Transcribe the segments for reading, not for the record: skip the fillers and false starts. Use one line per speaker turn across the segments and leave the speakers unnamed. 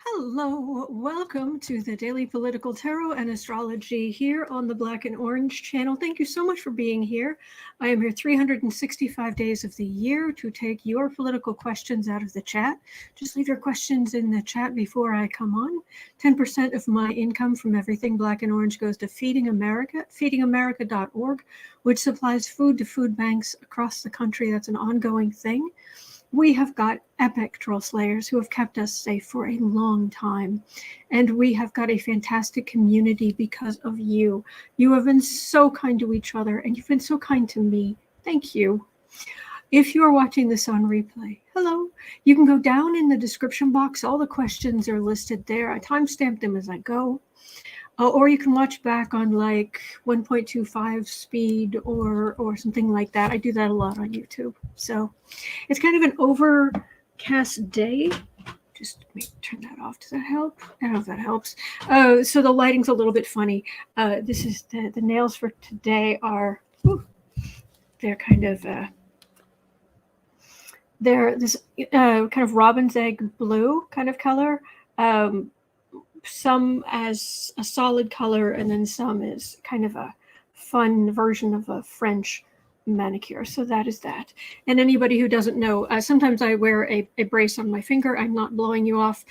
Hello, welcome to the Daily Political Tarot and Astrology here on the Black and Orange channel. Thank you so much for being here. I am here 365 days of the year to take your political questions out of the chat. Just leave your questions in the chat before I come on. 10% of my income from everything Black and Orange goes to Feeding America, feedingamerica.org, which supplies food to food banks across the country. That's an ongoing thing. We have got epic troll slayers who have kept us safe for a long time. And we have got a fantastic community because of you. You have been so kind to each other, and you've been so kind to me. Thank you. If you are watching this on replay, hello. You can go down in the description box. All the questions are listed there. I timestamp them as I go. Or you can watch back on like 1.25 speed or something like that. I do that a lot on YouTube. So it's kind of an overcast day. Just let me turn that off. Does that help? I don't know if that helps. So the lighting's a little bit funny. This is the nails for today are, they're kind of, they're this kind of robin's egg blue kind of color. Some as a solid color, and then some is kind of a fun version of a French manicure. So that is that. And anybody who doesn't know, sometimes I wear a brace on my finger. I'm not blowing you off.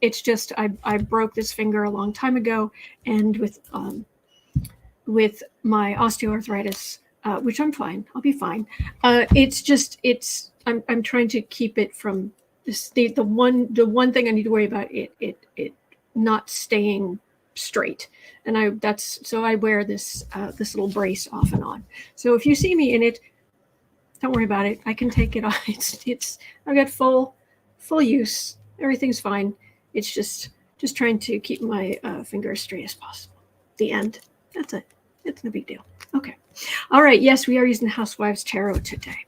It's just I broke this finger a long time ago, and with my osteoarthritis, which I'm fine. I'll be fine. I'm trying to keep it from the one thing I need to worry about it not staying straight, and I wear this this little brace off and on. So if you see me in it, don't worry about it. I can take it off. I've got full use. Everything's fine. It's just trying to keep my finger as straight as possible. The end. That's it. It's no big deal. Okay. All right. Yes, we are using Housewives Tarot today,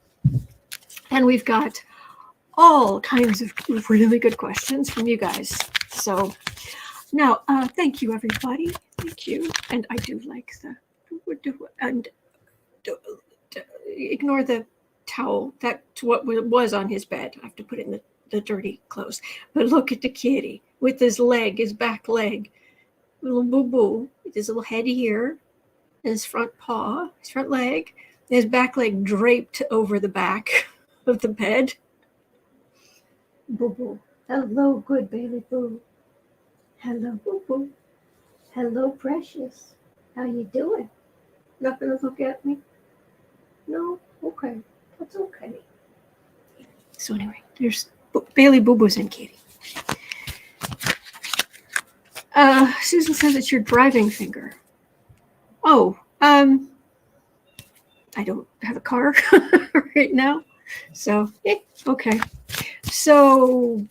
and we've got all kinds of really good questions from you guys. So now, thank you, everybody. Thank you. And I do like ignore the towel. That's what was on his bed. I have to put it in the dirty clothes. But look at the kitty with his back leg, little boo-boo, with his little head here, and his front paw, his front leg, and his back leg draped over the back of the bed. Boo boo. Hello, good baby boo. Hello, boo boo. Hello, precious. How you doing? Not gonna look at me? No? Okay. That's okay. So anyway, there's Bailey, Boo Boos, and Katie. Susan says it's your driving finger. Oh, I don't have a car right now. So, okay. So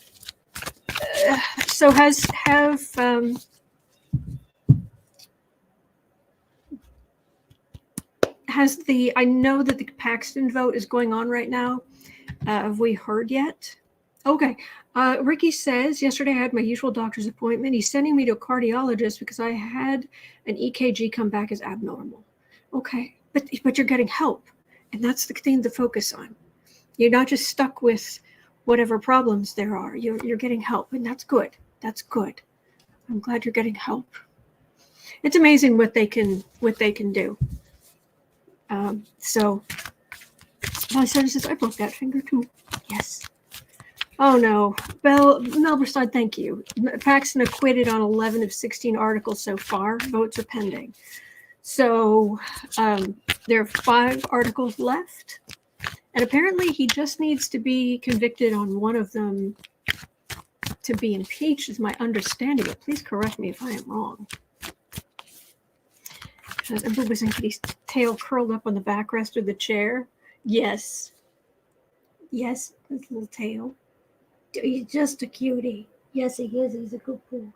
I know that the Paxton vote is going on right now. Have we heard yet? Okay. Ricky says, yesterday I had my usual doctor's appointment. He's sending me to a cardiologist because I had an EKG come back as abnormal. Okay. But you're getting help. And that's the thing to focus on. You're not just stuck with whatever problems there are. You're getting help, and that's good. That's good. I'm glad you're getting help. It's amazing what they can do. So my son says, I broke that finger too. Yes. Oh no. Melberside, thank you. Paxton acquitted on 11 of 16 articles so far. Votes are pending. So there are 5 articles left. And apparently he just needs to be convicted on one of them to be impeached, is my understanding. But please correct me if I am wrong. And Boo was in Kitty's tail curled up on the backrest of the chair. Yes. Yes, his little tail. He's just a cutie. Yes, he is. He's a good boy.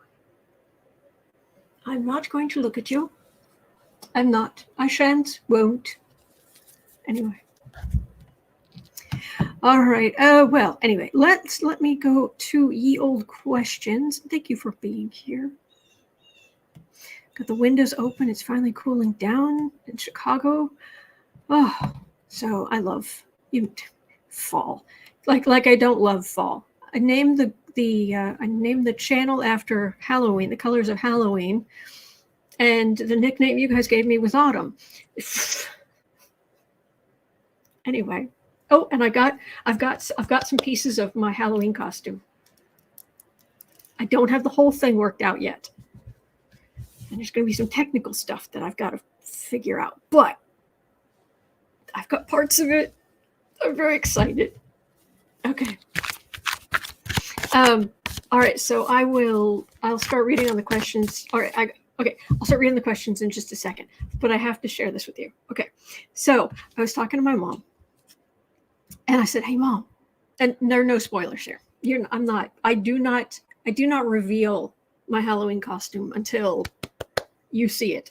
I'm not going to look at you. I'm not. I shan't, won't. Anyway. All right. Well, anyway, let me go to ye old questions. Thank you for being here. Got the windows open. It's finally cooling down in Chicago. Oh, so I love fall. Like I don't love fall. I named I named the channel after Halloween, the colors of Halloween, and the nickname you guys gave me was Autumn. Anyway, oh, and I've got some pieces of my Halloween costume. I don't have the whole thing worked out yet, and there's going to be some technical stuff that I've got to figure out, but I've got parts of it. I'm very excited. Okay. All right, so I'll start reading on the questions. All right, okay, I'll start reading the questions in just a second, but I have to share this with you. Okay, so I was talking to my mom, and I said, "Hey, Mom," and there are no spoilers here. I do not reveal my Halloween costume until you see it.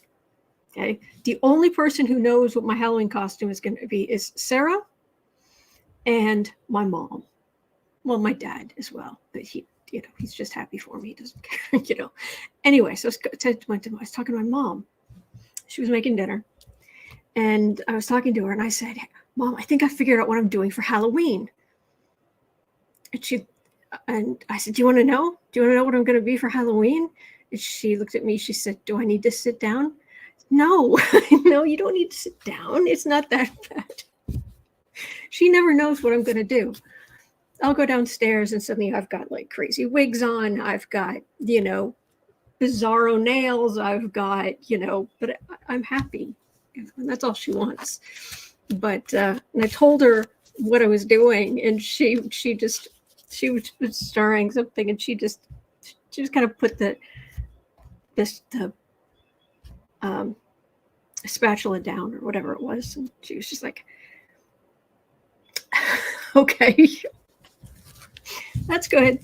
Okay, the only person who knows what my Halloween costume is going to be is Sarah and my mom. Well, my dad as well, but he's just happy for me. He doesn't care, Anyway, so I was talking to my mom. She was making dinner, and I was talking to her, and I said, "Mom, I think I figured out what I'm doing for Halloween." And I said, "Do you want to know? Do you want to know what I'm going to be for Halloween?" And she looked at me. She said, "Do I need to sit down?" No, no, you don't need to sit down. It's not that bad. She never knows what I'm going to do. I'll go downstairs and suddenly I've got like crazy wigs on. I've got, bizarro nails. I've got, but I'm happy. And that's all she wants. But and I told her what I was doing, and she was stirring something, and she just kind of put the spatula down or whatever it was, and she was just like, "Okay." That's good.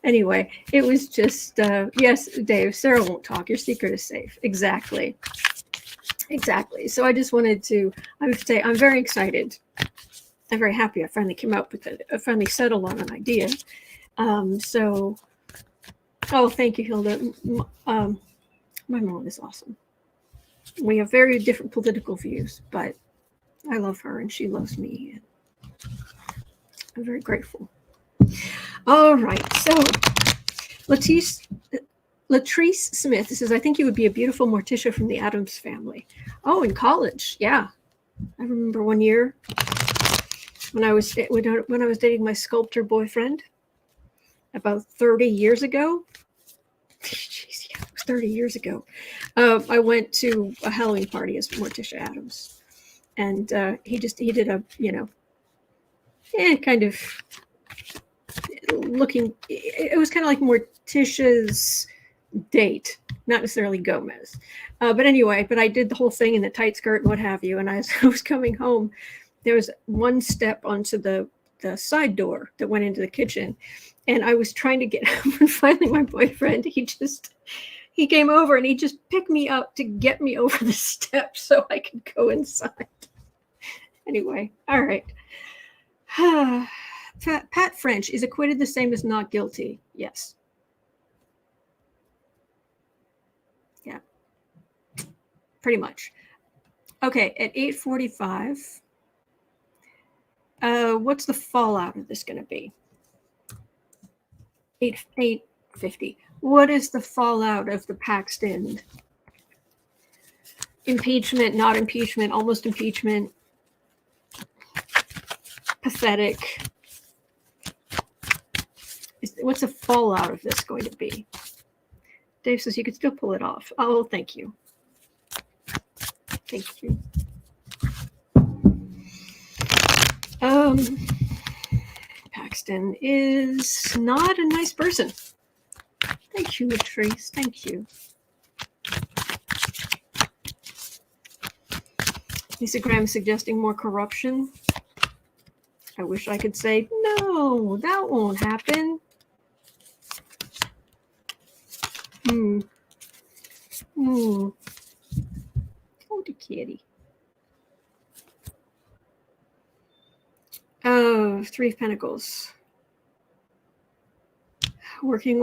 Anyway, it was just, yes, Dave, Sarah won't talk. Your secret is safe. Exactly. So I just wanted to, I would say I'm very excited. I'm very happy I finally came up with it. I finally settled on an idea. Oh, thank you, Hilda. My mom is awesome. We have very different political views, but I love her and she loves me. I'm very grateful. All right, so Latrice Smith says, "I think you would be a beautiful Morticia from the Addams family." Oh, in college, yeah. I remember one year when I was dating my sculptor boyfriend about 30 years ago. Jeez, yeah, it was 30 years ago. I went to a Halloween party as Morticia Addams, and he did a kind of looking. It was kind of like Morticia's date, not necessarily Gomez. But anyway, I did the whole thing in the tight skirt and what have you. And as I was coming home, there was one step onto the side door that went into the kitchen. And I was trying to get up, and finally my boyfriend, he came over and he just picked me up to get me over the steps so I could go inside. Anyway, all right. Pat French, is acquitted the same as not guilty? Yes. Yeah. Pretty much. Okay, at 8:45, what's the fallout of this going to be? 8:50. What is the fallout of the Paxton impeachment, not impeachment, almost impeachment? Pathetic. What's the fallout of this going to be? Dave says you could still pull it off. Oh, thank you. Thank you. Paxton is not a nice person. Thank you, Latrice. Thank you. Lisa Graham suggesting more corruption. I wish I could say, no, that won't happen. Oh, the kitty. Oh, Three of Pentacles. Working.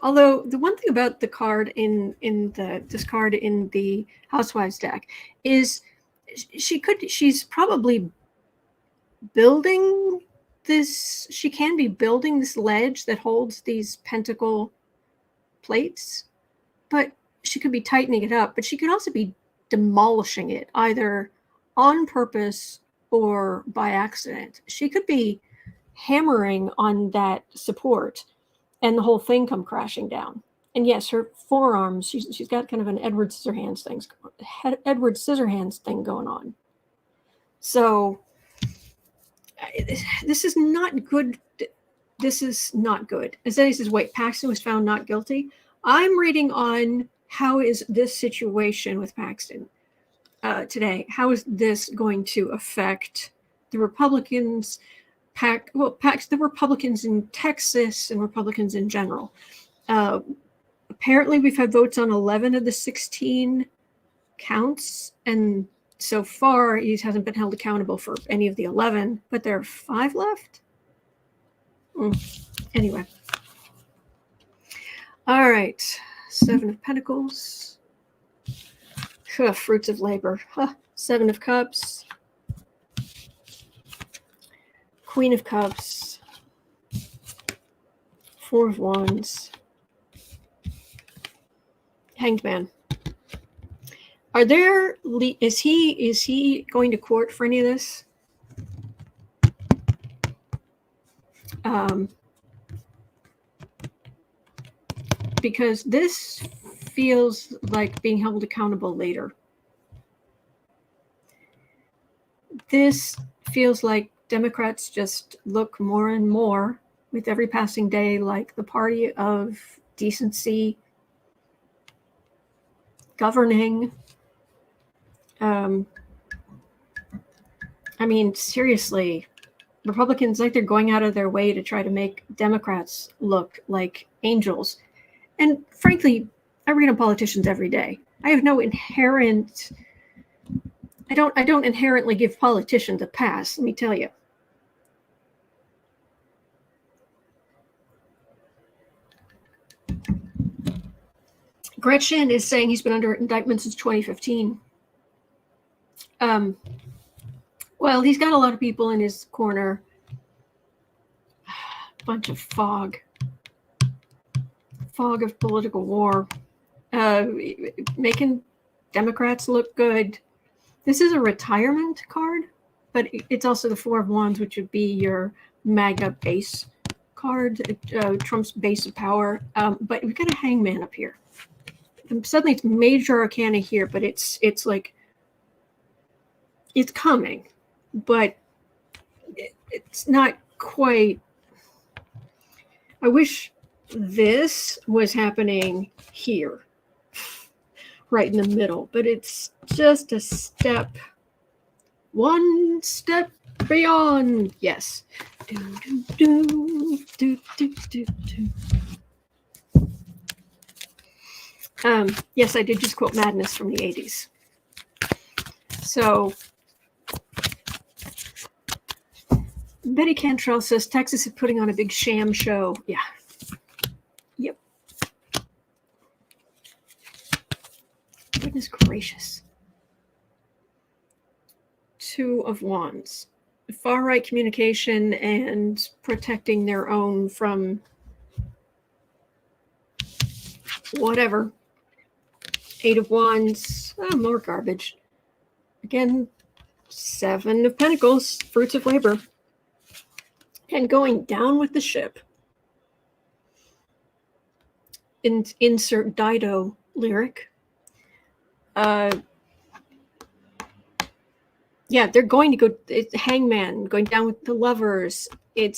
Although the one thing about the card in this card in the Housewives deck is she's probably building she can be building this ledge that holds these pentacle plates, but she could be tightening it up, but she could also be demolishing it, either on purpose or by accident. She could be hammering on that support and the whole thing come crashing down. And yes, her forearms, she's got kind of an Edward Scissorhands thing going on. So this is not good. This is not good. As Eddie says, wait, Paxton was found not guilty. I'm reading on how is this situation with Paxton today? How is this going to affect the Republicans? The Republicans in Texas and Republicans in general. Apparently, we've had votes on 11 of the 16 counts, and so far he hasn't been held accountable for any of the 11, but there are 5 left. Anyway. All right. 7 of Pentacles. Fruits of labor. 7 of Cups. Queen of Cups. 4 of Wands. Hanged Man. Is he going to court for any of this? Because this feels like being held accountable later. This feels like Democrats just look more and more with every passing day like the party of decency, governing. I mean, seriously, Republicans, like, they're going out of their way to try to make Democrats look like angels. And frankly, I read on politicians every day. I have no inherent, I don't inherently give politicians a pass, let me tell you. Gretchen is saying he's been under indictment since 2015. Well, he's got a lot of people in his corner. Bunch of fog of political war, making Democrats look good. This is a retirement card, but it's also the 4 of Wands, which would be your MAGA base card, Trump's base of power. But we've got a Hangman up here. And suddenly it's major arcana here, but it's like, it's coming, but it's not quite. I wish this was happening here, right in the middle, but it's just a step, one step beyond. Yes. Yes, I did just quote Madness from the 80s. So Betty Cantrell says Texas is putting on a big sham show. Yeah. Yep. Goodness gracious. 2 of Wands. Far-right communication and protecting their own from whatever. 8 of Wands. Oh, more garbage. Again, 7 of Pentacles. Fruits of labor. And going down with the ship. Insert Dido lyric. Yeah, they're going to go. It's Hangman going down with the lovers. They're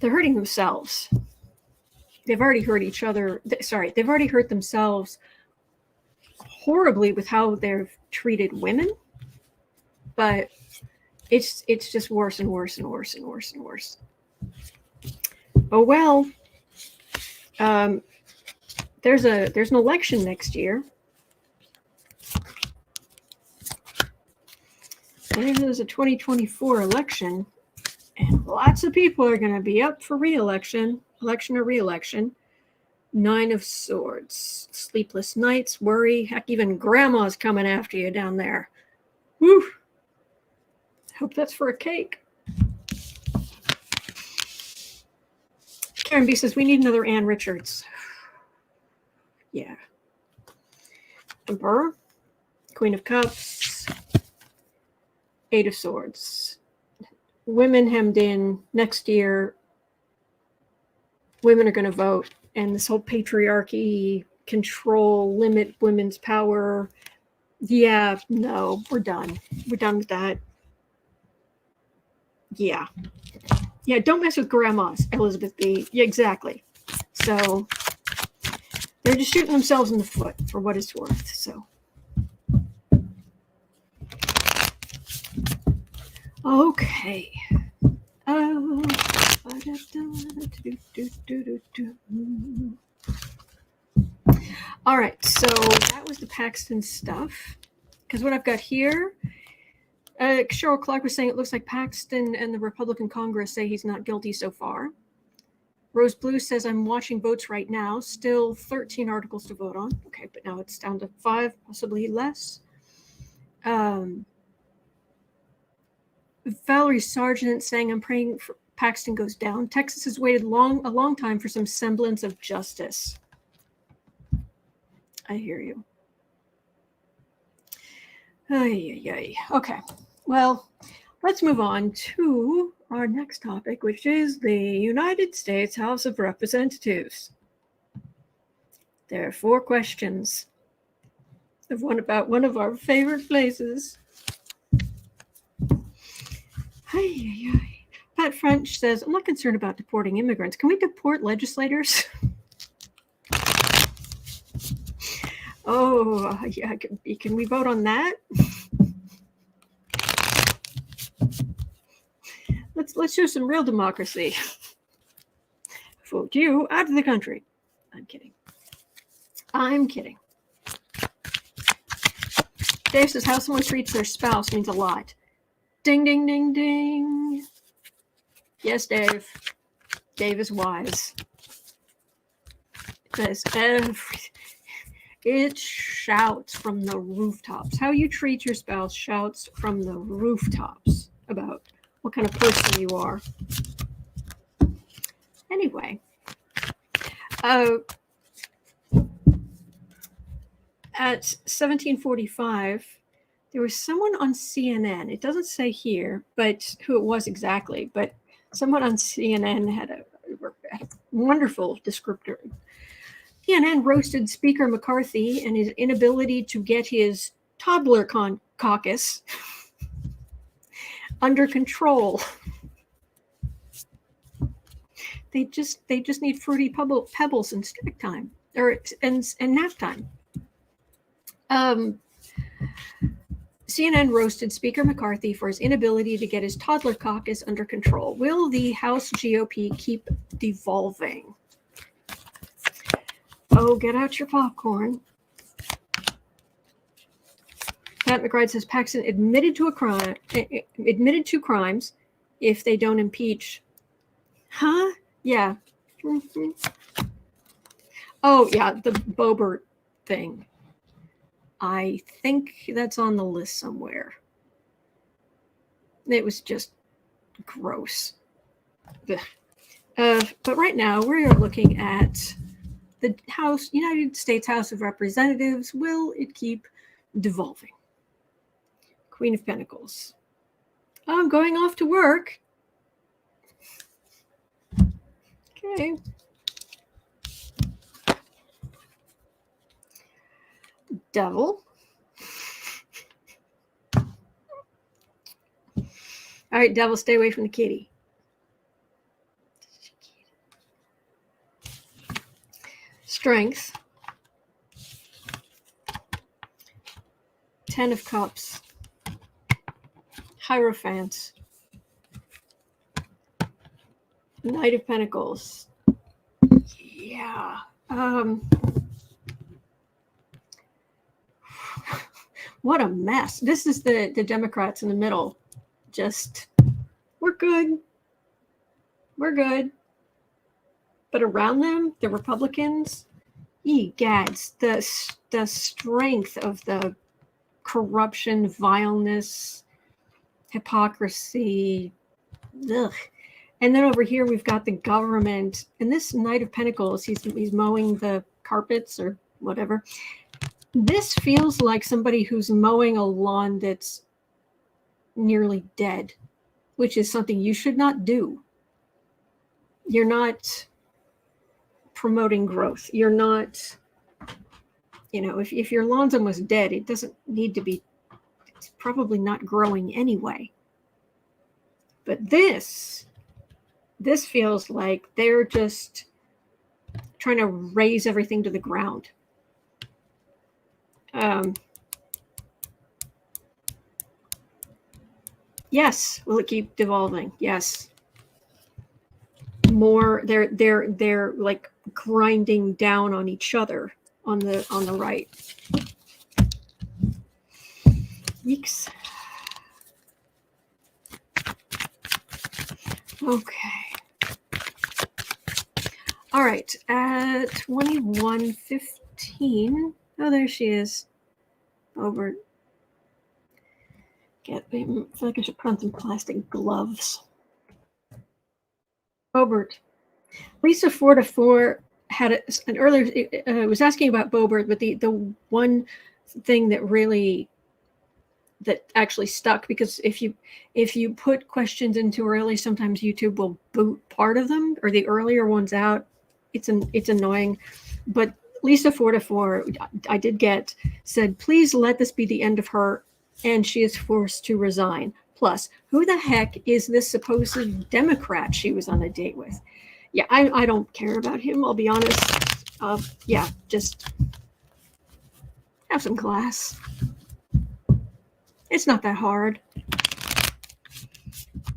hurting themselves. They've already hurt each other. They've already hurt themselves horribly with how they've treated women. But it's just worse and worse and worse and worse and worse. Oh well. There's an election next year. There's a 2024 election, and lots of people are going to be up for re-election, election or re-election. 9 of Swords, sleepless nights, worry. Heck, even grandma's coming after you down there. Woo! Hope that's for a cake. Karen B says, we need another Ann Richards. Yeah. Emperor, Queen of Cups, Eight of Swords. Women hemmed in. Next year, women are going to vote. And this whole patriarchy, control, limit women's power. Yeah, no, we're done. We're done with that. Yeah. Yeah, don't mess with grandmas, Elizabeth B. Yeah, exactly. So they're just shooting themselves in the foot for what it's worth. So. Okay. All right, so that was the Paxton stuff. Because what I've got here, Cheryl Clark was saying it looks like Paxton and the Republican Congress say he's not guilty so far. Rose Blue says, I'm watching votes right now. Still 13 articles to vote on. Okay, but now it's down to 5, possibly less. Valerie Sargent saying, I'm praying for Paxton goes down. Texas has waited a long time for some semblance of justice. I hear you. Okay, well, let's move on to our next topic, which is the United States House of Representatives. There are 4 questions. About one of our favorite places. Pat French says, I'm not concerned about deporting immigrants. Can we deport legislators? Oh, yeah, can we vote on that? Let's show some real democracy. Vote you out of the country. I'm kidding. I'm kidding. Dave says, how someone treats their spouse means a lot. Ding, ding, ding, ding. Yes, Dave. Dave is wise. Because it shouts from the rooftops. How you treat your spouse shouts from the rooftops about what kind of person you are. Anyway. At 1745, there was someone on CNN. It doesn't say here, but who it was exactly. But someone on CNN had a wonderful descriptor. CNN roasted Speaker McCarthy and his inability to get his Toddler Caucus under control. They just need fruity pebbles and snack time, and nap time. CNN roasted Speaker McCarthy for his inability to get his Toddler Caucus under control. Will the House GOP keep devolving? Oh, get out your popcorn. Pat McBride says Paxton admitted to crimes if they don't impeach. Huh? Yeah. Mm-hmm. Oh, yeah, the Boebert thing. I think that's on the list somewhere. It was just gross. But right now, we're looking at the United States House of Representatives. Will it keep devolving? Queen of Pentacles. I'm going off to work. Okay. Devil. All right, Devil, stay away from the kitty. Strength. 10 of Cups. Hierophant. Knight of Pentacles. Yeah. What a mess. This is the Democrats in the middle. Just, we're good. We're good. But around them, the Republicans, egads, the strength of the corruption, vileness, hypocrisy, ugh. And then over here, we've got the government. And this Knight of Pentacles, he's mowing the carpets or whatever. This feels like somebody who's mowing a lawn that's nearly dead, which is something you should not do. You're not promoting growth. You're not, if your lawn's almost dead, it doesn't need to be, it's probably not growing anyway. But this feels like they're just trying to raise everything to the ground. Yes, will it keep devolving? Yes. More, they're like grinding down on each other on the right. Yeeks. Okay. All right, at 21:15. Oh, there she is. Boebert. I feel like I should put on some plastic gloves. Boebert. Lisa 4-4 had an earlier, was asking about Boebert, but the one thing that actually stuck, because if you put questions in too early, sometimes YouTube will boot part of them or the earlier ones out. It's annoying. But Lisa 4-4, I did get, said, please let this be the end of her, and she is forced to resign. Plus, who the heck is this supposed Democrat she was on a date with? Yeah, I don't care about him, I'll be honest. Yeah, just have some class. It's not that hard.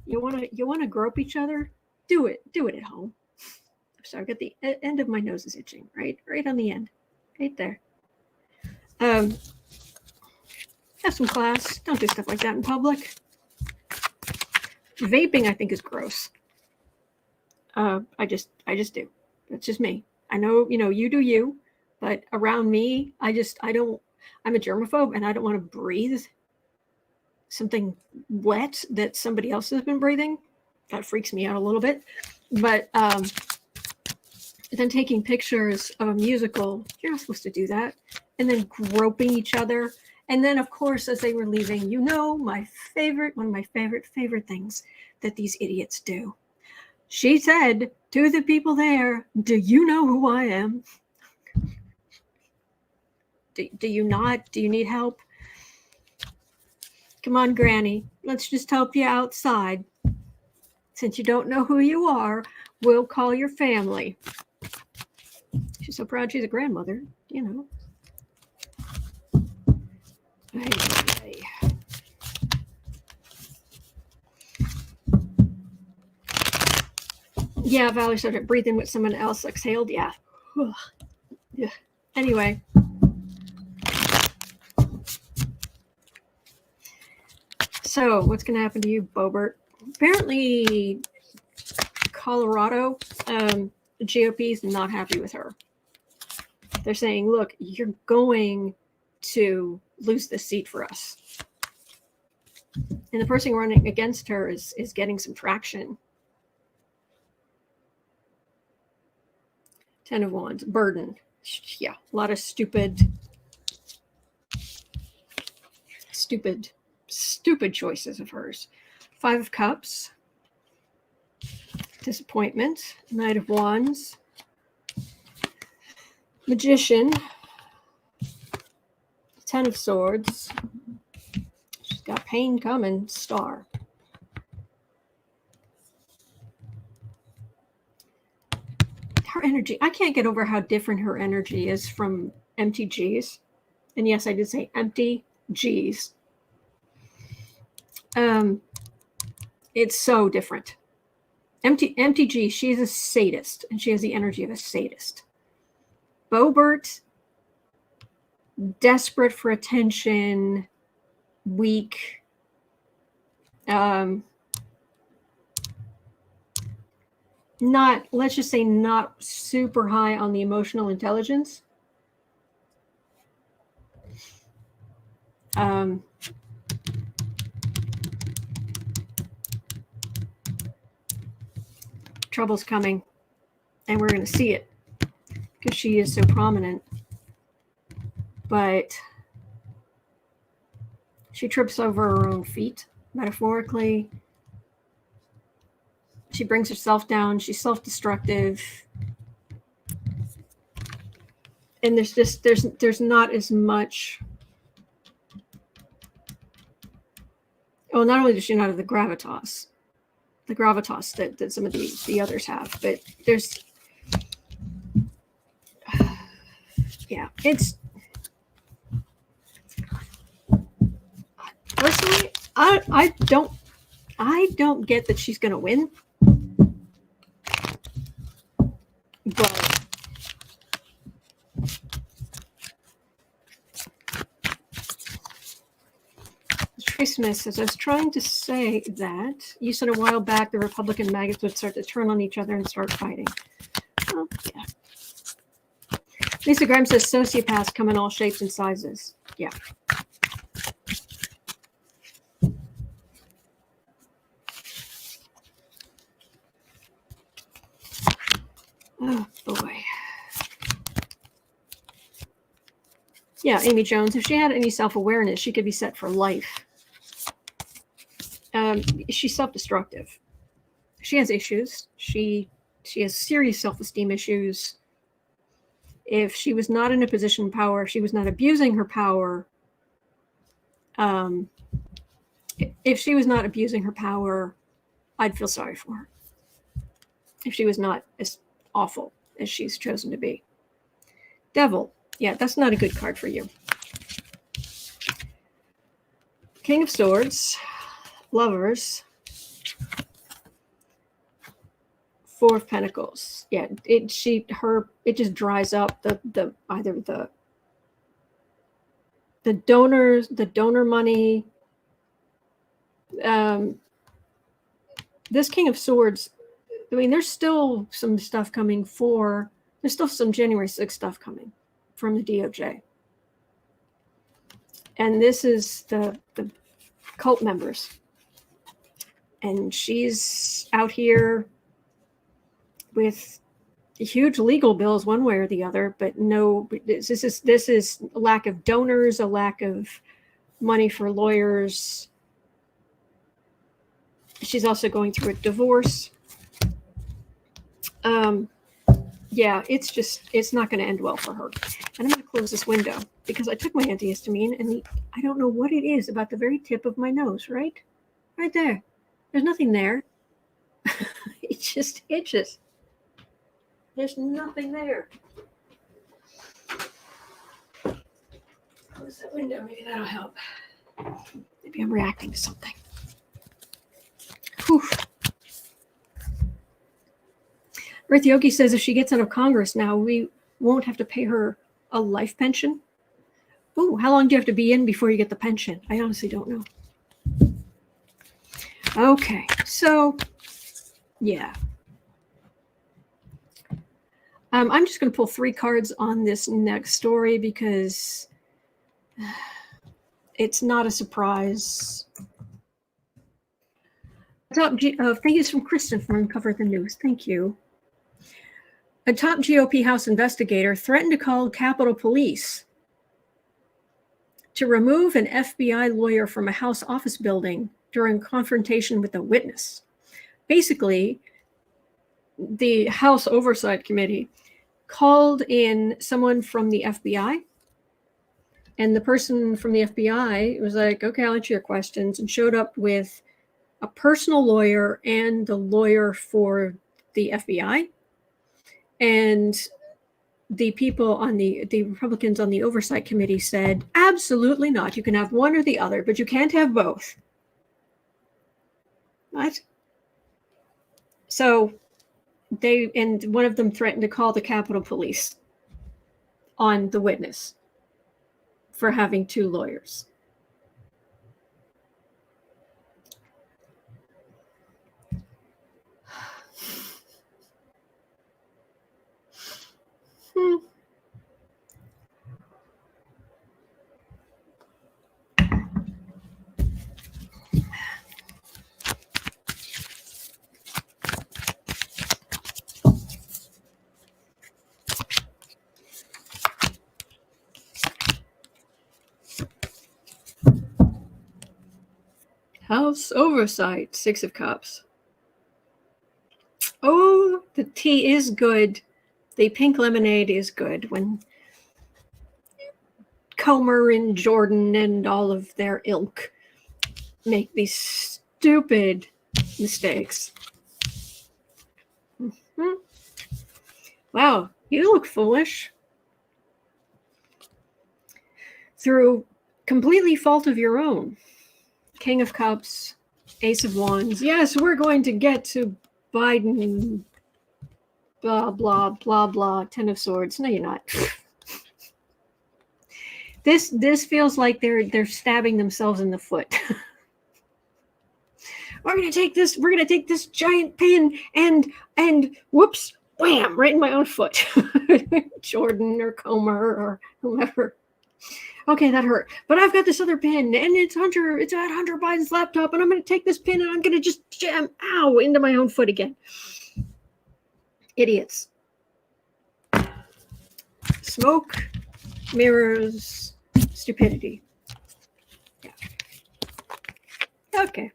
You wanna grope each other? Do it at home. So I've got the end of my nose is itching, right on the end, right there. Have some class. Don't do stuff like that in public. Vaping, I think, is gross. I just do. That's just me. I know, you do you, but around me, I'm a germaphobe, and I don't want to breathe something wet that somebody else has been breathing. That freaks me out a little bit. But then taking pictures of a musical, you're not supposed to do that. And then groping each other. And then, of course, as they were leaving, one of my favorite things that these idiots do. She said to the people there, do you know who I am? Do you not? Do you need help? Come on, Granny. Let's just help you outside. Since you don't know who you are, we'll call your family. She's so proud she's a grandmother, Yeah, Valerie started breathing with someone else exhaled. Yeah. Yeah. Anyway. So what's going to happen to you, Boebert? Apparently, Colorado, GOP is not happy with her. They're saying, look, you're going to lose this seat for us. And the person running against her is getting some traction. 10 of Wands, burden. Yeah, a lot of stupid choices of hers. 5 of Cups, disappointment. Knight of Wands, Magician, 10 of Swords. She's got pain coming, Star. Her energy, I can't get over how different her energy is from empty G's. And yes, I did say empty G's. It's so different. Empty G, she's a sadist, and she has the energy of a sadist. Boebert, desperate for attention, weak. Let's just say not super high on the emotional intelligence. trouble's coming, and we're going to see it because she is so prominent. But she trips over her own feet, metaphorically. She brings herself down. She's self-destructive. And there's not as much. Well, not only does she not have the gravitas that some of the others have, but there's, yeah, it's, personally, I don't get that she's going to win, but Trace Smith says, I was trying to say that you said a while back the Republican maggots would start to turn on each other and start fighting. Well, yeah. Lisa Grimes says sociopaths come in all shapes and sizes. Yeah. Oh, boy. Yeah, Amy Jones, if she had any self-awareness, she could be set for life. She's self-destructive. She has issues. She has serious self-esteem issues. If she was not in a position of power, if she was not abusing her power, if she was not abusing her power, I'd feel sorry for her. If she was not as awful as she's chosen to be. Devil. Yeah, that's not a good card for you. King of Swords. Lovers. Four of Pentacles. Yeah, it just dries up either the donor money. This King of Swords, I mean, there's still some stuff coming there's still some January 6th stuff coming from the DOJ. And this is the cult members. And she's out here with huge legal bills one way or the other, but no, this is a lack of donors, a lack of money for lawyers. She's also going through a divorce. Yeah, it's not going to end well for her. And I'm going to close this window because I took my antihistamine and I don't know what it is about the very tip of my nose, right there. There's nothing there. It just itches. There's nothing there. Close that window. Maybe that'll help. Maybe I'm reacting to something. Whew. Earth Yogi says if she gets out of Congress now, we won't have to pay her a life pension. Ooh, how long do you have to be in before you get the pension? I honestly don't know. Okay, so yeah. I'm just going to pull 3 cards on this next story because it's not a surprise. Thank you. It's from Kristen from Uncover the News. Thank you. A top GOP House investigator threatened to call Capitol Police to remove an FBI lawyer from a House office building during confrontation with a witness. Basically, the House Oversight Committee called in someone from the FBI, and the person from the FBI was like, okay, I'll answer your questions, and showed up with a personal lawyer and the lawyer for the FBI. And the people on the Republicans on the Oversight Committee said, absolutely not. You can have one or the other, but you can't have both. What? So one of them threatened to call the Capitol Police on the witness for having 2 lawyers. House oversight, 6 of Cups. Oh, the tea is good. The pink lemonade is good. When Comer and Jordan and all of their ilk make these stupid mistakes. Mm-hmm. Wow, you look foolish. Through completely fault of your own. King of Cups, Ace of Wands. Yes, we're going to get to Biden, blah, blah, blah, blah, 10 of Swords. No, you're not. This feels like they're stabbing themselves in the foot. We're gonna take this giant pin and whoops, wham, right in my own foot. Jordan or Comer or whoever. Okay, that hurt. But I've got this other pin, and it's at Hunter Biden's laptop, and I'm gonna take this pin and I'm gonna just jam into my own foot again. Idiots. Smoke mirrors stupidity. Yeah. Okay.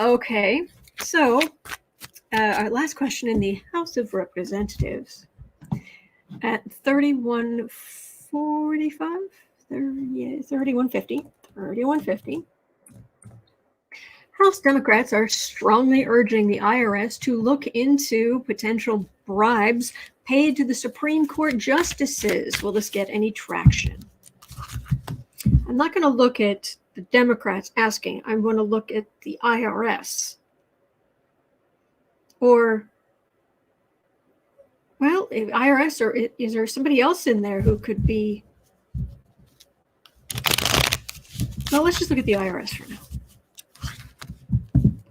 Okay, so our last question in the House of Representatives at 3145, 3150. House Democrats are strongly urging the IRS to look into potential bribes paid to the Supreme Court justices. Will this get any traction? I'm not going to look at the Democrats asking. I'm going to look at the IRS. Or, well, IRS, or is there somebody else in there who could be? Well, let's just look at the IRS for now.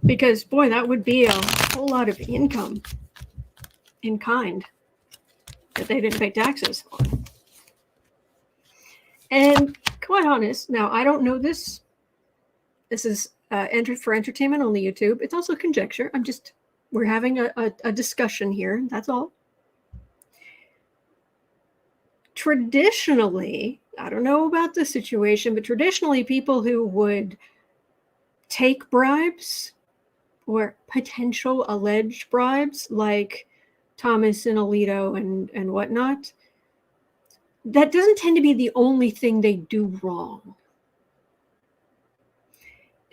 Because, boy, that would be a whole lot of income in kind that they didn't pay taxes on. And quite honest, now I don't know this. This is entered for entertainment only YouTube. It's also conjecture. We're having a discussion here. That's all. Traditionally, I don't know about this situation, but traditionally people who would take bribes or potential alleged bribes like Thomas and Alito and whatnot, that doesn't tend to be the only thing they do wrong.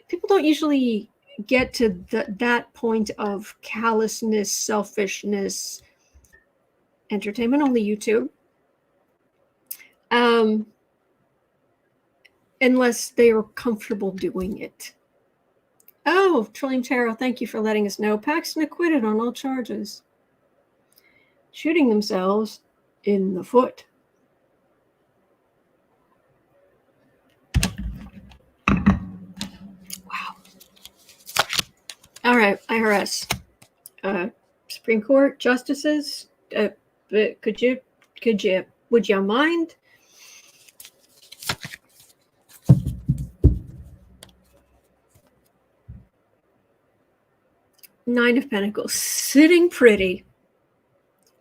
People don't usually get to that point of callousness, selfishness, entertainment only YouTube, unless they are comfortable doing it. Oh, Trillium Tarot, thank you for letting us know. Paxton acquitted on all charges. Shooting themselves in the foot. Wow. All right, IRS. Supreme Court justices, would you mind? Nine of Pentacles, sitting pretty.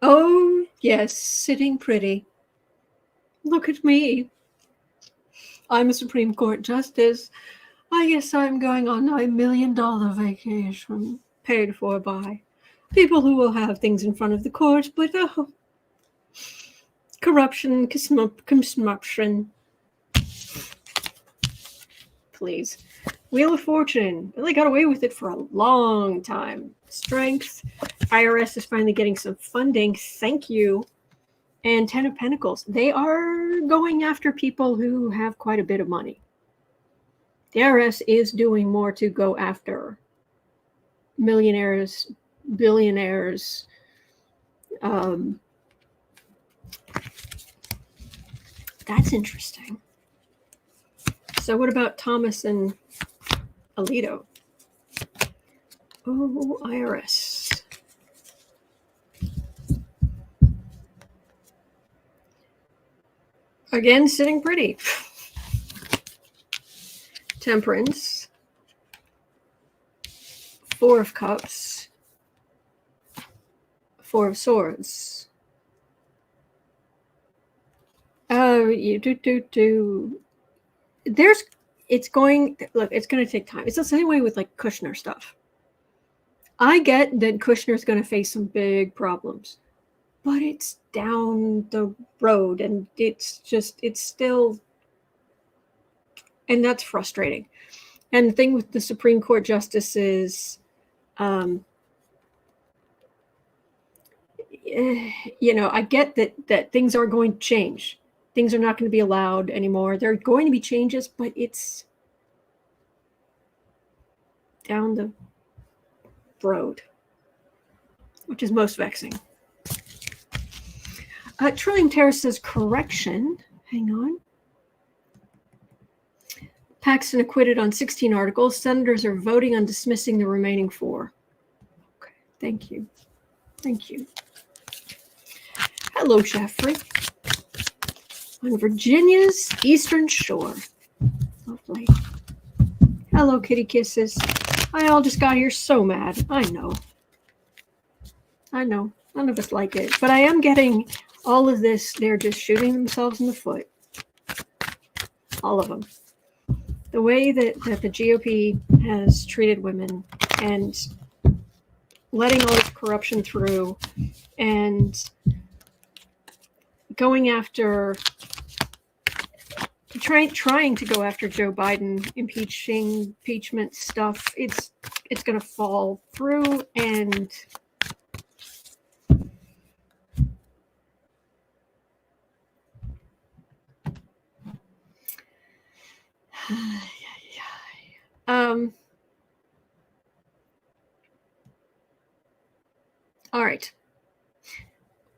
Oh, yes, sitting pretty. Look at me. I'm a Supreme Court justice. I guess I'm going on a $1 million vacation paid for by people who will have things in front of the court, but corruption, consumption. Please. Wheel of Fortune. Really got away with it for a long time. Strength. IRS is finally getting some funding. Thank you. And 10 of Pentacles. They are going after people who have quite a bit of money. The IRS is doing more to go after millionaires, billionaires. That's interesting. So what about Thomas and Alito? Oh, IRS. Again, sitting pretty. Temperance. 4 of Cups. 4 of Swords. There's it's going to take time. It's the same way with like Kushner stuff. I get that Kushner's going to face some big problems, but it's down the road, and it's still, and that's frustrating. And the thing with the Supreme Court justices, I get that things are going to change. Things are not going to be allowed anymore. There are going to be changes, but it's down the road, which is most vexing. Trillium Terrace says, correction. Hang on. Paxton acquitted on 16 articles. Senators are voting on dismissing the remaining 4. Okay, thank you. Thank you. Hello, Jeffrey. On Virginia's Eastern Shore. Lovely. Hello, kitty kisses. I all just got here so mad. I know. None of us like it. But I am getting all of this. They're just shooting themselves in the foot. All of them. The way that the GOP has treated women and letting all this corruption through and going after, trying to go after Joe Biden, impeachment stuff, it's going to fall through, and all right.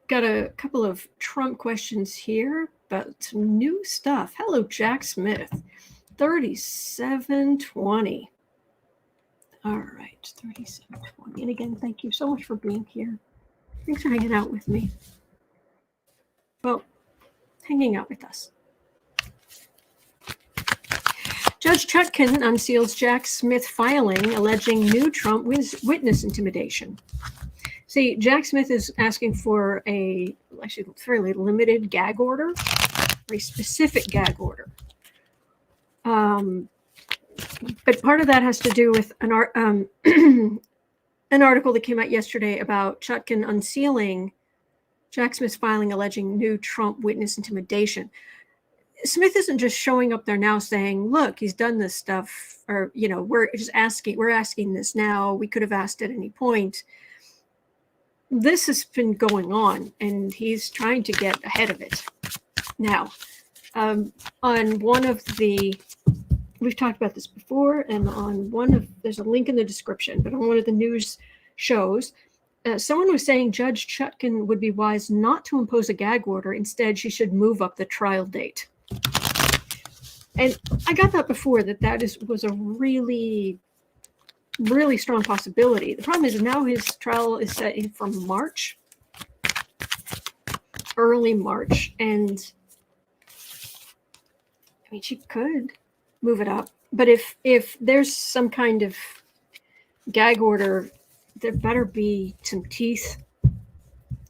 Got a couple of Trump questions here about some new stuff. Hello, Jack Smith. 3720. All right, 3720. And again, thank you so much for being here. Thanks for hanging out with me. Well, hanging out with us. Judge Chutkan unseals Jack Smith filing alleging new Trump witness intimidation. See, Jack Smith is asking for a fairly limited gag order, a specific gag order. But part of that has to do with an article that came out yesterday about Chutkan unsealing Jack Smith's filing alleging new Trump witness intimidation. Smith isn't just showing up there now saying, look, he's done this stuff, or, we're asking this now. We could have asked at any point. This has been going on, and he's trying to get ahead of it. Now, on one of we've talked about this before, and there's a link in the description, but on one of the news shows, someone was saying Judge Chutkan would be wise not to impose a gag order. Instead, she should move up the trial date. And I got that before, that was a really, really strong possibility. The problem is now his trial is set in for March, early March, and I mean, she could move it up, but if there's some kind of gag order, there better be some teeth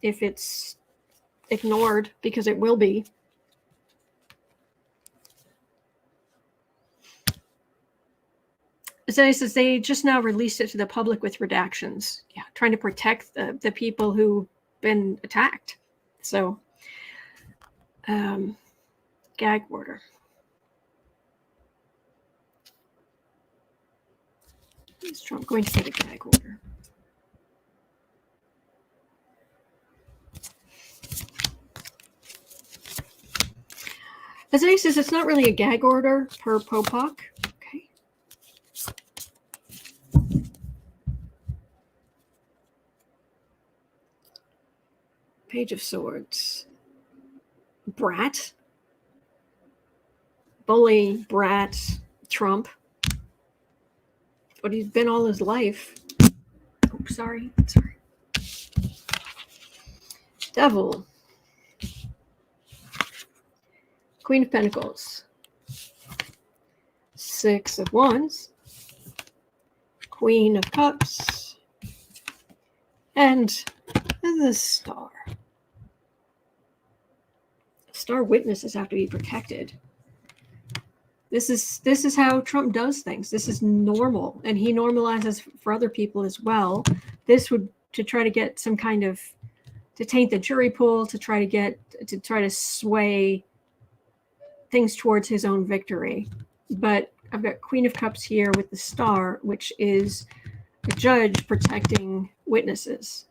if it's ignored, because it will be. So says they just now released it to the public with redactions. Yeah, trying to protect the people who've been attacked. So, gag order. Is Trump going to get a gag order? As he says, it's not really a gag order per Popak. Okay. Page of Swords. Brat. Bully, brat, Trump. But he's been all his life. Oh, sorry. Devil. Queen of Pentacles. 6 of Wands. Queen of Cups. And the Star. Star witnesses have to be protected. This is how Trump does things. This is normal, and he normalizes for other people as well. This would to try to get some kind of to taint the jury pool, to try to sway things towards his own victory. But I've got Queen of Cups here with the star, which is a judge protecting witnesses.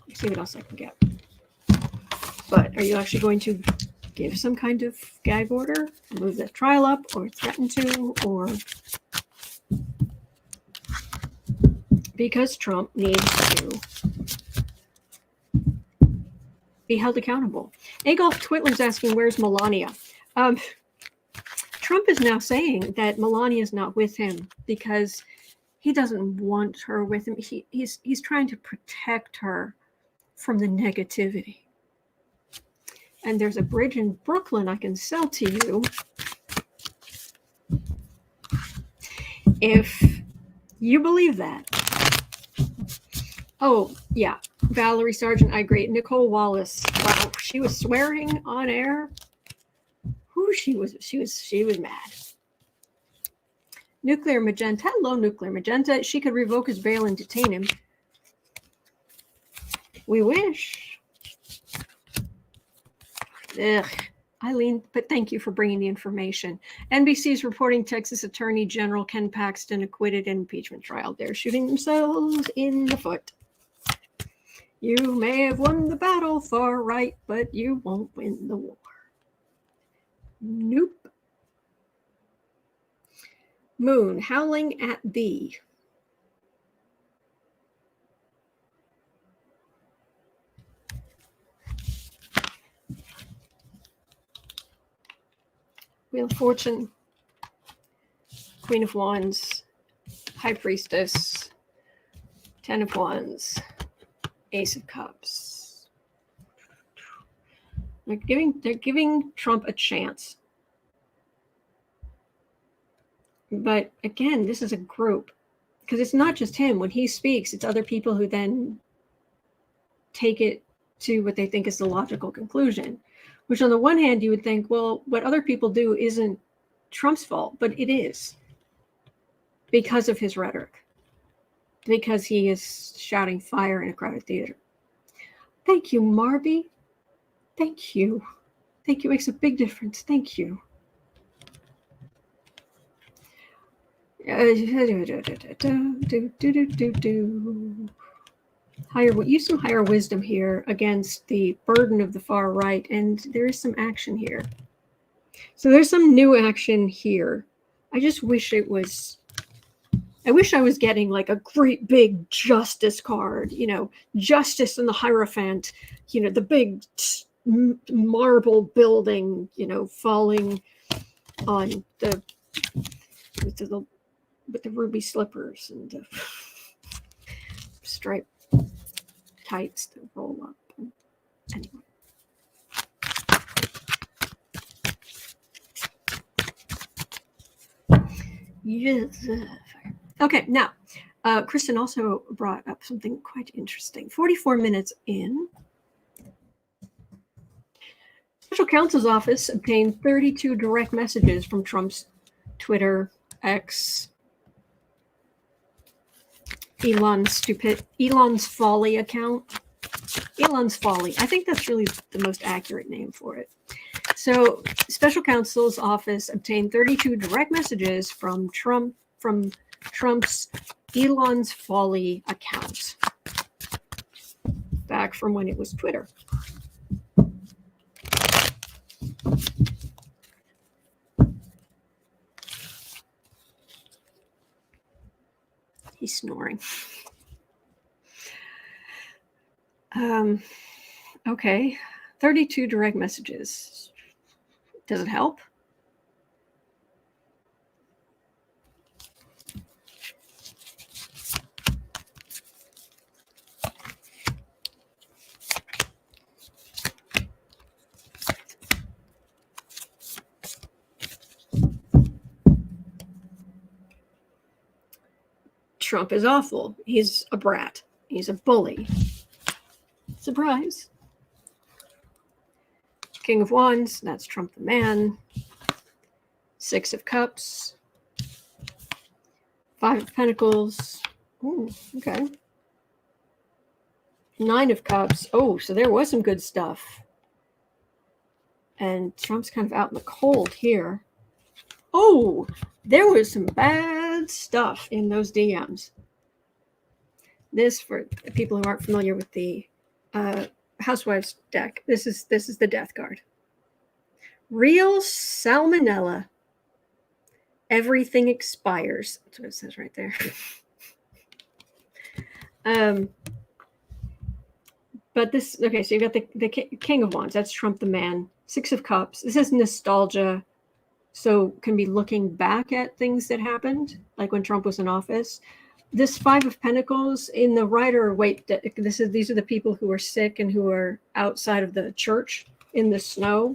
Let's see what else I can get. But are you actually going to give some kind of gag order, move the trial up, or threaten to, or because Trump needs to be held accountable? Agolf Twitler's asking, where's Melania? Trump is now saying that Melania is not with him because he doesn't want her with him. He's trying to protect her from the negativity. And there's a bridge in Brooklyn I can sell to you if you believe that. Oh, yeah. Valerie Sargent, I agree. Nicole Wallace. Wow, she was swearing on air. Who she was mad. Nuclear Magenta. Hello, Nuclear Magenta. She could revoke his bail and detain him. We wish. Ugh. Eileen, but thank you for bringing the information. NBC's reporting Texas Attorney General Ken Paxton acquitted in impeachment trial. They're shooting themselves in the foot. You may have won the battle, far right, but you won't win the war. Nope. Moon, howling at thee. Wheel of Fortune, Queen of Wands, High Priestess, Ten of Wands, Ace of Cups. They're giving Trump a chance. But again, this is a group, because it's not just him. When he speaks, it's other people who then take it to what they think is the logical conclusion, which on the one hand, you would think, well, what other people do isn't Trump's fault, but it is because of his rhetoric, because he is shouting fire in a crowded theater. Thank you, Marby. Thank you. Thank you. It makes a big difference. Thank you. Use some higher wisdom here against the burden of the far right, and there is some action here. So there's some new action here. I just wish it was. I wish I was getting like a great big justice card, justice in the Hierophant, the big marble building, falling on with the ruby slippers and the striped tights that roll up. Anyway. Yes. Okay, now, Kristen also brought up something quite interesting. 44 minutes in, Special Counsel's Office obtained 32 direct messages from Trump's Twitter, X, Elon's Folly account. Elon's Folly. I think that's really the most accurate name for it. So, Special Counsel's Office obtained 32 direct messages from Trump's Elon's Folly account back from when it was Twitter. He's snoring. Okay, 32 direct messages. Does it help? Trump is awful. He's a brat. He's a bully. Surprise. King of Wands, that's Trump the man. Six of Cups. Five of Pentacles. Ooh, okay. Nine of Cups. Oh, so there was some good stuff. And Trump's kind of out in the cold here. Oh, there was some bad stuff in those DMs. This, for people who aren't familiar with the Housewives deck, this is the Death card. Real salmonella. Everything expires. That's what it says right there. But this, okay, so you got the King of Wands. That's Trump the man. Six of Cups. This is nostalgia. So can be looking back at things that happened, like when Trump was in office. This Five of Pentacles in the Rider-Waite deck. These are the people who are sick and who are outside of the church in the snow.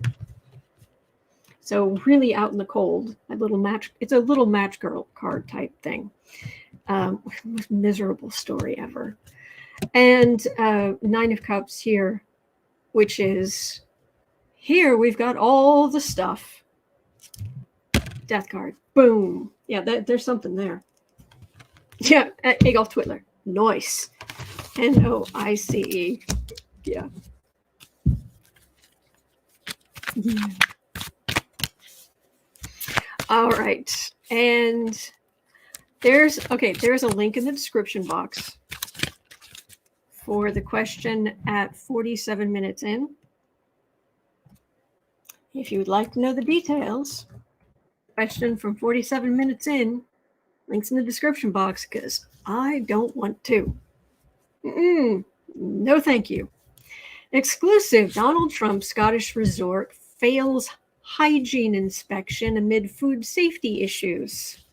So really out in the cold. It's a little match girl card type thing. Most miserable story ever. And Nine of Cups here, which is here we've got all the stuff. Death card. Boom. Yeah, there's something there. Yeah, Adolf Twitler. Nice. NOICE. Yeah. Yeah. All right. And there's a link in the description box for the question at 47 minutes in. If you would like to know the details, question from 47 minutes in, links in the description box, because I don't want to. No, thank you. Exclusive. Donald Trump Scottish resort fails hygiene inspection amid food safety issues.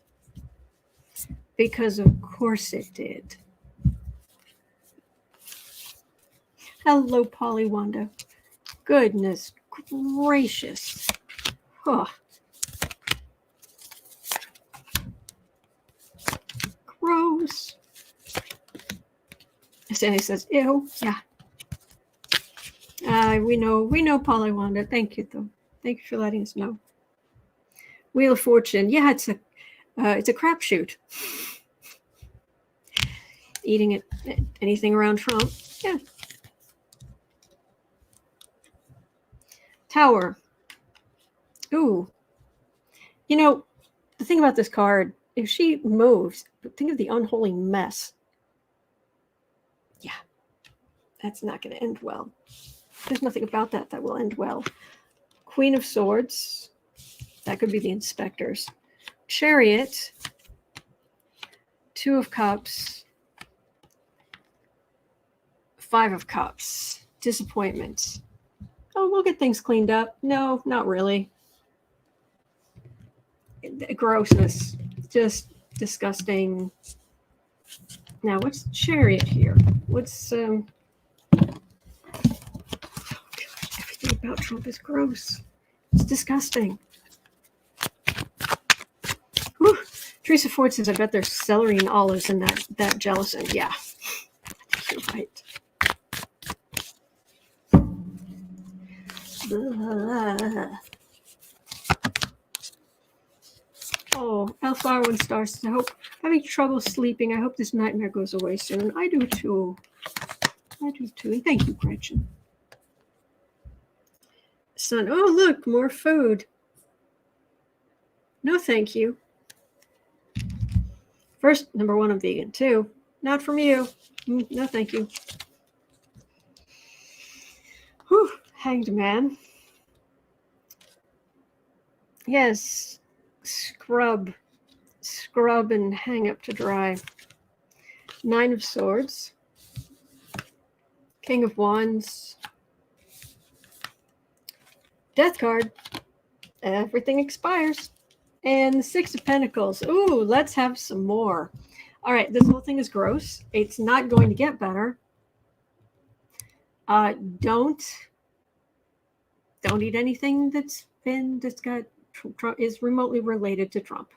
Because of course it did. Hello, Polly Wanda. Goodness gracious. Oh. Gross. Sandy says, ew. Yeah. We know, Polly Wanda. Thank you, though. Thank you for letting us know. Wheel of Fortune. Yeah, it's a crapshoot. Eating it, anything around Trump. Yeah. Tower. Ooh. You know, the thing about this card, if she moves, think of the unholy mess. Yeah. That's not going to end well. There's nothing about that will end well. Queen of Swords. That could be the inspectors. Chariot. Two of Cups. Five of Cups. Disappointment. Oh, we'll get things cleaned up. No, not really. Grossness. Just disgusting. Now, what's Chariot here? What's oh gosh, everything about Trump is gross. It's disgusting. Whew. Teresa Ford says, I bet there's celery and olives in that gelatine. Yeah, I think you're right. Oh, L-Flower1 Star says, I hope having trouble sleeping. I hope this nightmare goes away soon. I do too. And thank you, Gretchen. Son, oh look, more food. No, thank you. First, number one, I'm vegan. Two, not from you. No, thank you. Whew, Hanged Man. Yes, scrub and hang up to dry. Nine of Swords. King of Wands. Death card. Everything expires. And the Six of Pentacles. Ooh, let's have some more. All right, this whole thing is gross. It's not going to get better. Don't eat anything that's got Trump, is remotely related to Trump.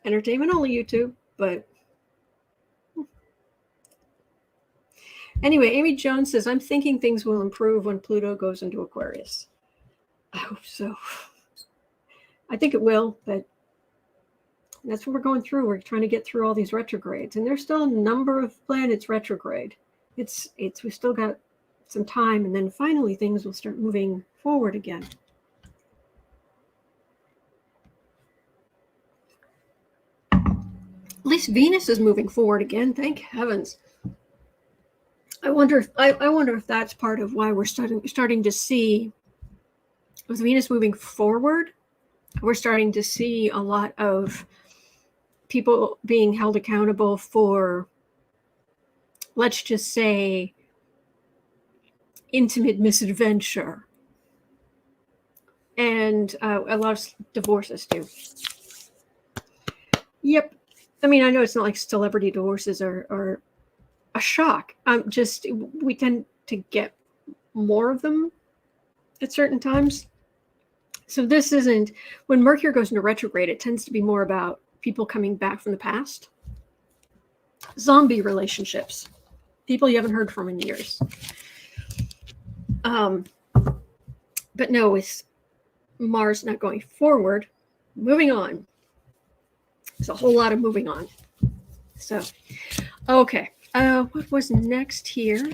Entertainment only YouTube, but Anyway, Amy Jones says, I'm thinking things will improve when Pluto goes into Aquarius. I hope so. I think it will, but that's what we're going through. We're trying to get through all these retrogrades, and there's still a number of planets retrograde. We've still got some time, and then finally things will start moving forward again. At least Venus is moving forward again. Thank heavens. I wonder if that's part of why we're starting to see, with Venus moving forward, we're starting to see a lot of people being held accountable for, let's just say, intimate misadventure, and a lot of divorces too. Yep. I mean, I know it's not like celebrity divorces are a shock. Just we tend to get more of them at certain times. So this isn't, when Mercury goes into retrograde, it tends to be more about people coming back from the past. Zombie relationships. People you haven't heard from in years. But no, with Mars not going forward, moving on. There's a whole lot of moving on. So, okay. What was next here?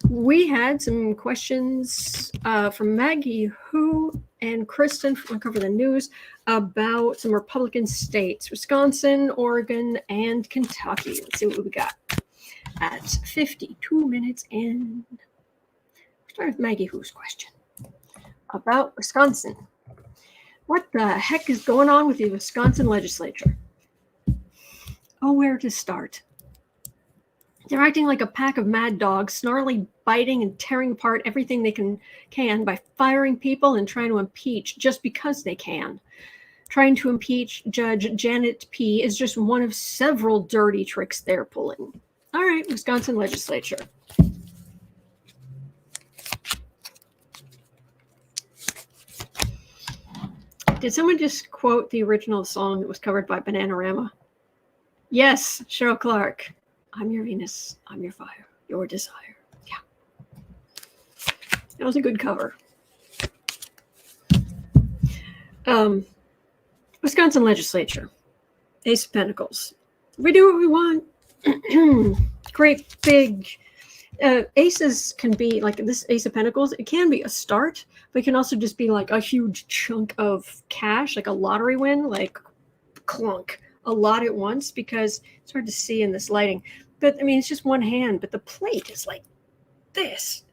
We had some questions from Maggie Hu and Kristen from Uncover the News about some Republican states, Wisconsin, Oregon, and Kentucky. Let's see what we got at 52 minutes in. We'll start with Maggie Hu's question about Wisconsin. What the heck is going on with the Wisconsin legislature? Oh, where to start? They're acting like a pack of mad dogs, snarly biting and tearing apart everything they can by firing people and trying to impeach just because they can. Trying to impeach Judge Janet P. is just one of several dirty tricks they're pulling. All right, Wisconsin legislature. Did someone just quote the original song that was covered by Bananarama? Yes, Cheryl Clark. I'm your Venus, I'm your fire, your desire. Yeah. That was a good cover. Wisconsin legislature. Ace of Pentacles. We do what we want. Great big aces can be like this Ace of Pentacles. It can be a start, but it can also just be like a huge chunk of cash, like a lottery win, like clunk, a lot at once, because it's hard to see in this lighting. But I mean, it's just one hand, but the plate is like this,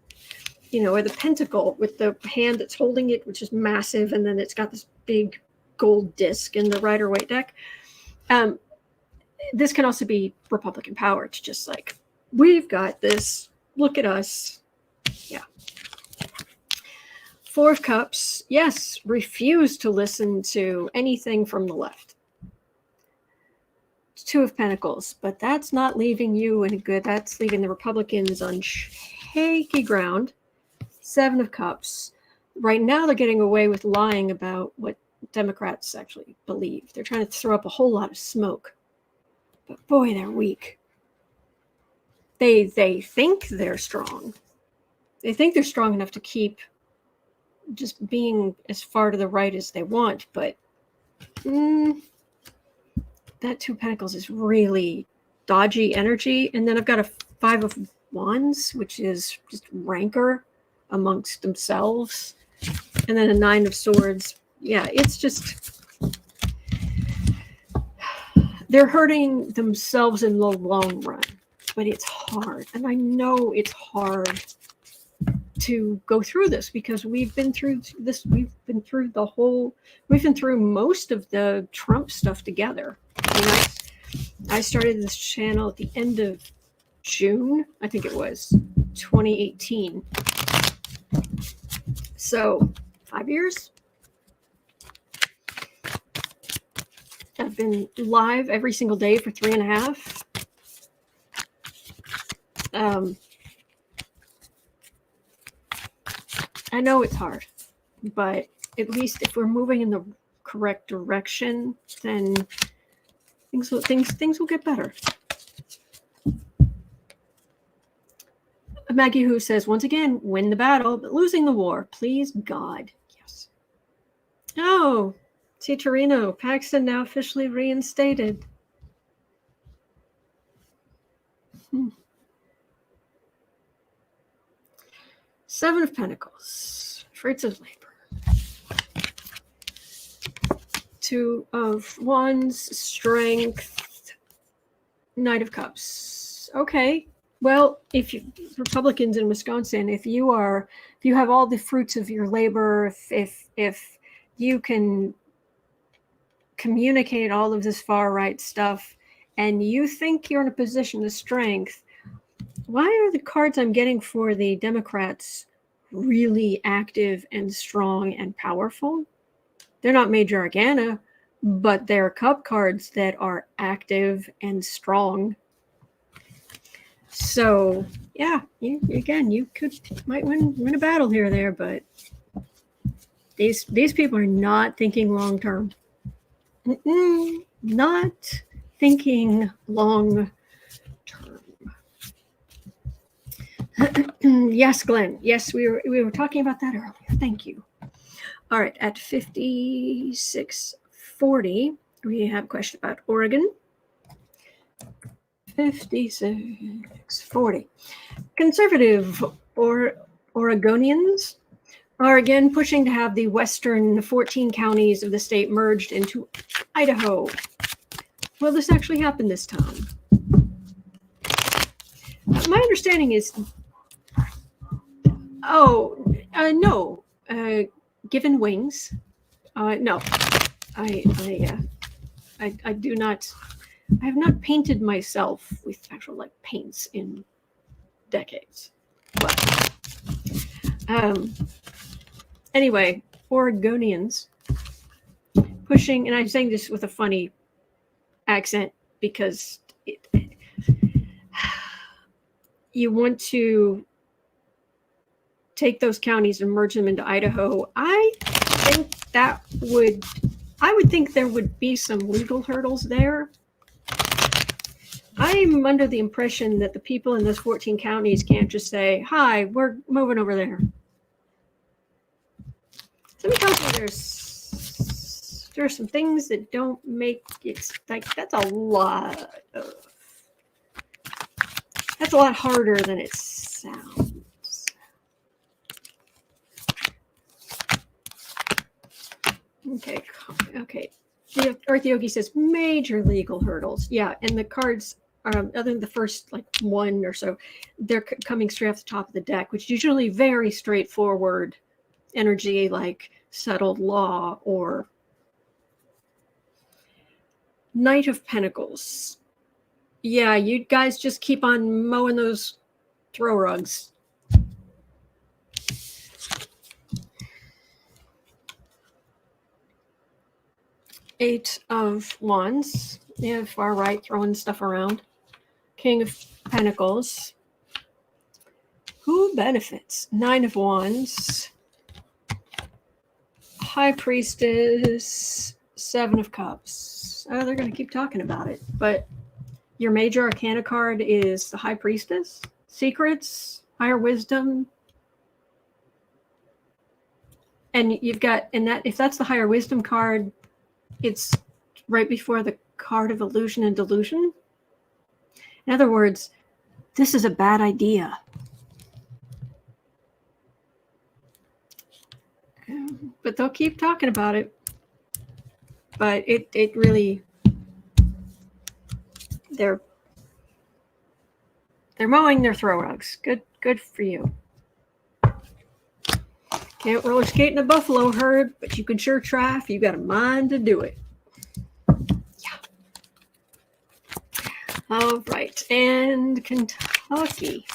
or the pentacle with the hand that's holding it, which is massive, and then it's got this big gold disc in the Rider-Waite deck. This can also be Republican power. It's just like, we've got this. Look at us. Yeah. Four of Cups. Yes, refuse to listen to anything from the left. Two of Pentacles, but that's not leaving you in good. That's leaving the Republicans on shaky ground. Seven of Cups. Right now, they're getting away with lying about what Democrats actually believe. They're trying to throw up a whole lot of smoke. But boy, they're weak. They think they're strong. They think they're strong enough to keep just being as far to the right as they want, but that Two of Pentacles is really dodgy energy. And then I've got a Five of Wands, which is just rancor amongst themselves. And then a Nine of Swords. Yeah, it's just, they're hurting themselves in the long run, but it's hard. And I know it's hard to go through this because we've been through this. We've been through most of the Trump stuff together. I started this channel at the end of June, I think it was 2018. So 5 years. I've been live every single day for 3.5. I know it's hard, but at least if we're moving in the correct direction, then things will get better. Maggie Who says, once again, win the battle, but losing the war. Please, God. Yes. Oh, see, Torino, Paxton now officially reinstated. Seven of Pentacles, fruits of labor. Two of Wands, strength, Knight of Cups. Okay. Well, if you Republicans in Wisconsin, if you have all the fruits of your labor, if you can communicate all of this far right stuff, and you think you're in a position of strength, why are the cards I'm getting for the Democrats really active and strong and powerful? They're not major arcana, but they're cup cards that are active and strong. So yeah, you might win a battle here or there, but these people are not thinking long term. Not thinking long term. Yes, Glenn. Yes, we were talking about that earlier. Thank you. All right, at 5640, we have a question about Oregon. 5640. Conservative Oregonians are again pushing to have the western 14 counties of the state merged into Idaho. Will this actually happen this time? My understanding is, no. Given wings, no. I do not. I have not painted myself with actual like paints in decades. But anyway, Oregonians pushing, and I'm saying this with a funny accent because you want to take those counties and merge them into Idaho. I would think there would be some legal hurdles there. I'm under the impression that the people in those 14 counties can't just say, hi, we're moving over there. Somebody tells me there's some things that don't make it, like, that's a lot harder than it sounds. Okay. The Earth Yogi says major legal hurdles. Yeah, and the cards, other than the first like one or so, they're coming straight off the top of the deck, which is usually very straightforward energy, like settled law or Knight of Pentacles. Yeah, you guys just keep on mowing those throw rugs. Eight of Wands. Yeah, far right, throwing stuff around. King of Pentacles. Who benefits? Nine of Wands. High Priestess. Seven of Cups. Oh, they're going to keep talking about it. But your major arcana card is the High Priestess. Secrets. Higher Wisdom. And you've got, and that, if that's the Higher Wisdom card, it's right before the card of illusion and delusion. In other words, this is a bad idea. But they'll keep talking about it. But it really, they're mowing their throw rugs. Good for you. Can't roller skate in a buffalo herd, but you can sure try if you got a mind to do it. Yeah. All right, and Kentucky.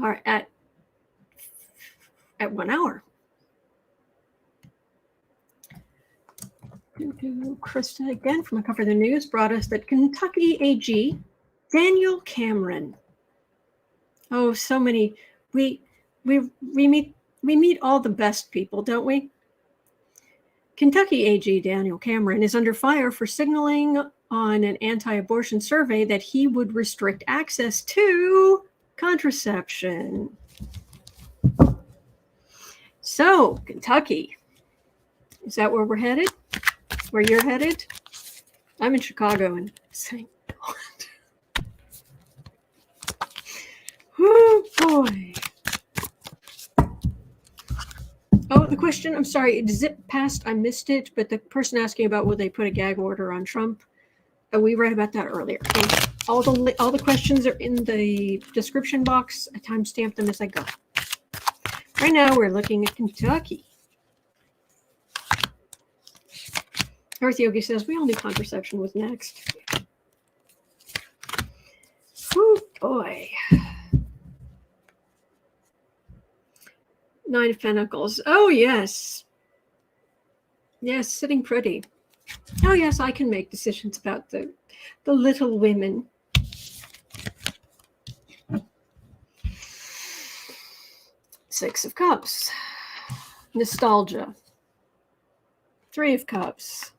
All right, at 1 hour. Krista again from a cover of the news brought us that Kentucky AG Daniel Cameron. Oh, so many. We meet all the best people, don't we? Kentucky AG Daniel Cameron is under fire for signaling on an anti-abortion survey that he would restrict access to contraception. So, Kentucky, is that where we're headed? Where you're headed? I'm in Chicago and thank God. Oh boy. Oh, the question, I'm sorry, it zipped past, I missed it, but the person asking about will they put a gag order on Trump, we read about that earlier. And all the questions are in the description box. I timestamp them as I go. Right now we're looking at Kentucky. Earth Yogi says, we all knew contraception was next. Oh boy. Nine of Pentacles. Oh, yes. Yes, sitting pretty. Oh, yes, I can make decisions about the little women. Six of Cups. Nostalgia. Three of Cups.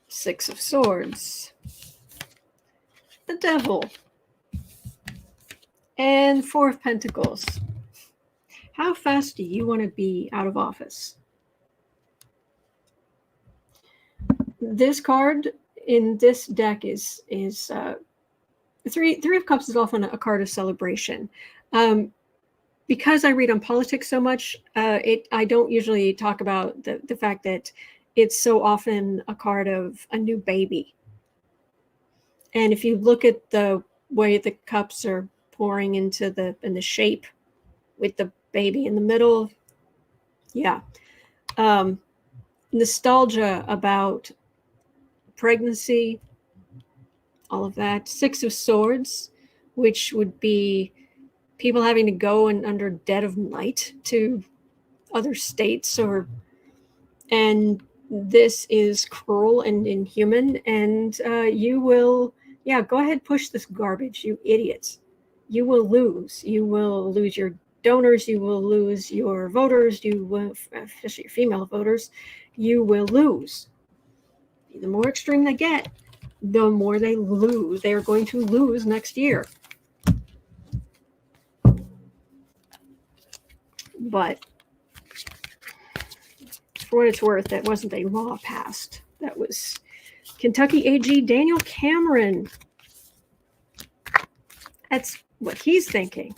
Six of Swords. The Devil. And Four of Pentacles. How fast do you want to be out of office? This card in this deck is Three of Cups is often a card of celebration. Because I read on politics so much, I don't usually talk about the fact that it's so often a card of a new baby. And if you look at the way the cups are pouring into the shape with the baby in the middle, yeah. Nostalgia about pregnancy, all of that. Six of Swords, which would be people having to go in under dead of night to other states, and this is cruel and inhuman, and you will, yeah, go ahead, push this garbage, you idiots. You will lose. You will lose your donors, you will lose your voters, you will, especially your female voters, you will lose. The more extreme they get, the more they lose. They are going to lose next year. But for what it's worth, that wasn't a law passed. That was Kentucky AG Daniel Cameron. That's what he's thinking.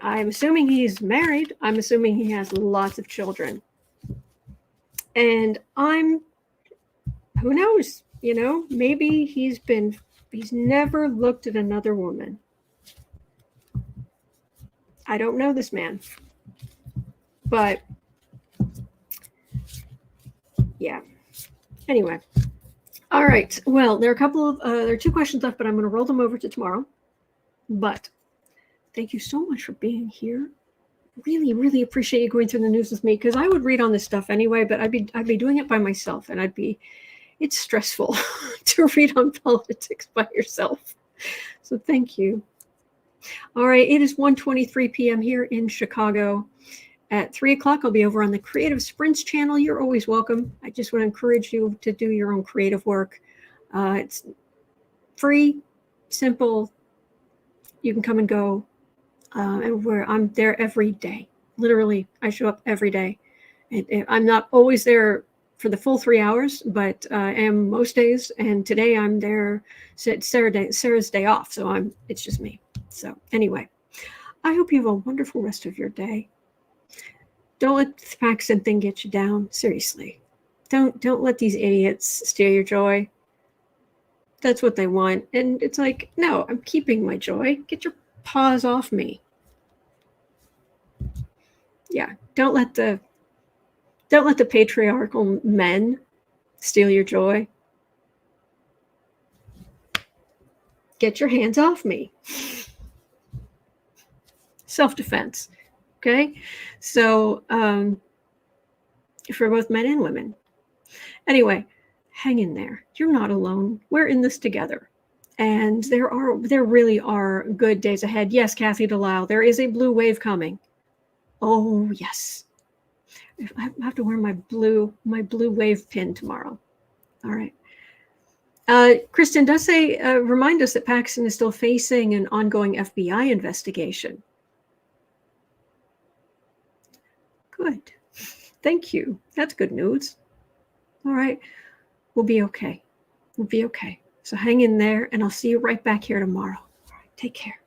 I'm assuming he's married. I'm assuming he has lots of children. And who knows, maybe he's never looked at another woman. I don't know this man. But, yeah. Anyway. All right. Well, there are two questions left, but I'm going to roll them over to tomorrow. But thank you so much for being here. Really, really appreciate you going through the news with me, because I would read on this stuff anyway, but I'd be doing it by myself, and it's stressful to read on politics by yourself. So thank you. All right, it is 1:23 p.m. here in Chicago. At 3 o'clock, I'll be over on the Creative Sprints channel. You're always welcome. I just want to encourage you to do your own creative work. It's free, simple. You can come and go. And I'm there every day. Literally, I show up every day. I'm not always there for the full 3 hours, but I am most days. And today I'm there. So it's Sarah's day off, so it's just me. So anyway, I hope you have a wonderful rest of your day. Don't let the Paxton thing get you down. Seriously, don't let these idiots steal your joy. That's what they want, and it's like, no, I'm keeping my joy. Get your paws off me. Yeah, don't let the patriarchal men steal your joy. Get your hands off me. Self-defense. Okay? So for both men and women. Anyway, hang in there. You're not alone. We're in this together. And there really are good days ahead. Yes, Kathy Delisle, there is a blue wave coming. Oh, yes. I have to wear my blue wave pin tomorrow. All right. Kristen does say, remind us that Paxton is still facing an ongoing FBI investigation. Good. Thank you. That's good news. All right. We'll be okay. We'll be okay. So hang in there, and I'll see you right back here tomorrow. All right. Take care.